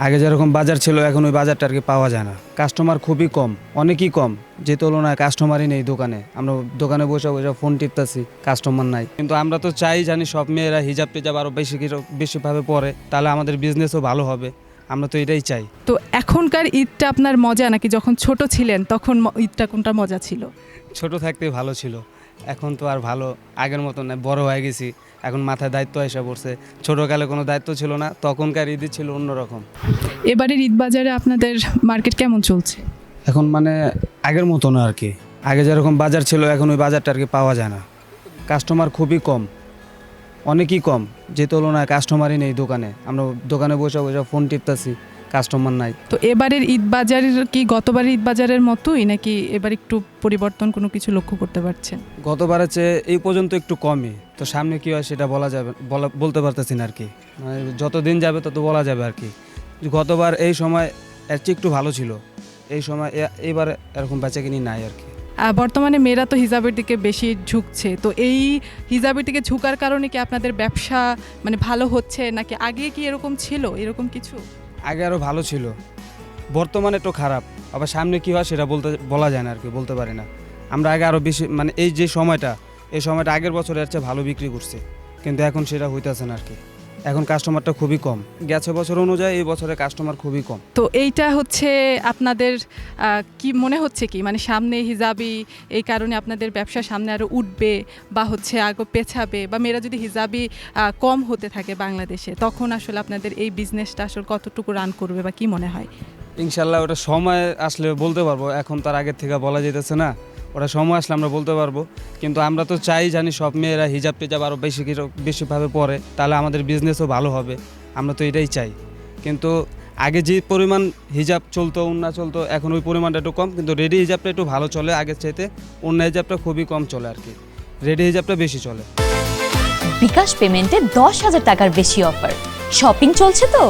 আগে যেরকম বাজার ছিল এখন ওই বাজারটা আর কি পাওয়া যায় না। কাস্টমার খুবই কম, অনেকই কম, যে তুলনায় কাস্টমারই নেই দোকানে। আমরা দোকানে বসে বসে ফোন টিপতেছি, কাস্টমার নাই। কিন্তু আমরা তো জানি সব মেয়েরা হিজাব টিজাব আরও বেশিভাবে পরে, তাহলে আমাদের বিজনেসও ভালো হবে। আমরা তো এটাই চাই। তো এখনকার ঈদটা আপনার মজা নাকি যখন ছোট ছিলেন তখন ঈদটা কোনটা মজা ছিল? ছোট থাকতে ভালো ছিল, এখন তো আর ভালো আগের মতো না। বড় হয়ে গেছি, এখন মাথায় দায়িত্ব এসে পড়ছে। ছোটোকালে কোনো দায়িত্ব ছিল না, তখনকার ঈদই ছিল অন্যরকম। এবারের ঈদ বাজারে আপনাদের মার্কেট কেমন চলছে? এখন মানে আগের মতো না আর কি। আগে যেরকম বাজার ছিল এখন ওই বাজারটা আর কি পাওয়া যায় না। কাস্টমার খুবই কম, অনেকই কম, যে তুলনায় কাস্টমারই নেই দোকানে। আমরা দোকানে বসে বসে ফোন টিপতেছি, কাস্টমার নাই। তো এবারের ঈদ বাজারের কি গতবারের ঈদ বাজারের মতোই নাকি এবার একটু পরিবর্তন কোনো কিছু লক্ষ্য করতে পারছেন? গতবারের চেয়ে এই পর্যন্ত একটু কমই। তো সামনে কী হয় সেটা বলতে পারতেছি না আর কি। মানে যত দিন যাবে তত বলা যাবে আর কি। গতবার এই সময় এর চেয়ে একটু ভালো ছিল, এই সময় এইবার এরকম বেচাকিনি নাই আর কি। বর্তমানে মেয়েরা তো হিজাবের দিকে বেশি ঝুঁকছে, তো এই হিজাবের দিকে ঝুঁকার কারণে কি আপনাদের ব্যবসা মানে ভালো হচ্ছে নাকি আগে কি এরকম ছিল এরকম কিছু? আগে আরও ভালো ছিল, বর্তমানে একটু খারাপ। আবার সামনে কী হয় সেটা বলা যায় না আর কি, বলতে পারি না। আমরা আগে আরও বেশি মানে এই সময়টা আগের বছরে এর চেয়ে ভালো বিক্রি করছে, কিন্তু এখন সেটা হইতেছে না আর কি। এখন কাস্টমারটা খুবই কম, গেছে বছর অনুযায়ী এই বছরে কাস্টমার খুবই কম। তো এইটা হচ্ছে আপনাদের কি মনে হচ্ছে কি মানে সামনে হিজাবি এই কারণে আপনাদের ব্যবসা সামনে আরও উঠবে বা হচ্ছে আগে পেছাবে, বা মেয়েরা যদি হিজাবি কম হতে থাকে বাংলাদেশে তখন আসলে আপনাদের এই বিজনেসটা আসলে কতটুকু রান করবে বা কি মনে হয়? ইনশাল্লাহ ওটা সময় আসলে বলতে পারবো, এখন তার আগের থেকে বলা যেতেছে না। ওটা সময় আসলে আমরা বলতে পারবো। কিন্তু আমরা তো জানি সব মেয়েরা হিজাব টিজাব আরও বেশিভাবে পরে, তাহলে আমাদের বিজনেসও ভালো হবে। আমরা তো এটাই চাই। কিন্তু আগে যে পরিমাণ হিজাব চলতো, ওন্না চলতো, এখন ওই পরিমাণটা একটু কম। কিন্তু রেডি হিজাবটা একটু ভালো চলে আগের চাইতে, ওন্না হিজাবটা খুবই কম চলে আর কি। রেডি হিজাবটা বেশি চলে। বিকাশ পেমেন্টে 10,000 টাকার বেশি অফার, শপিং চলছে তো।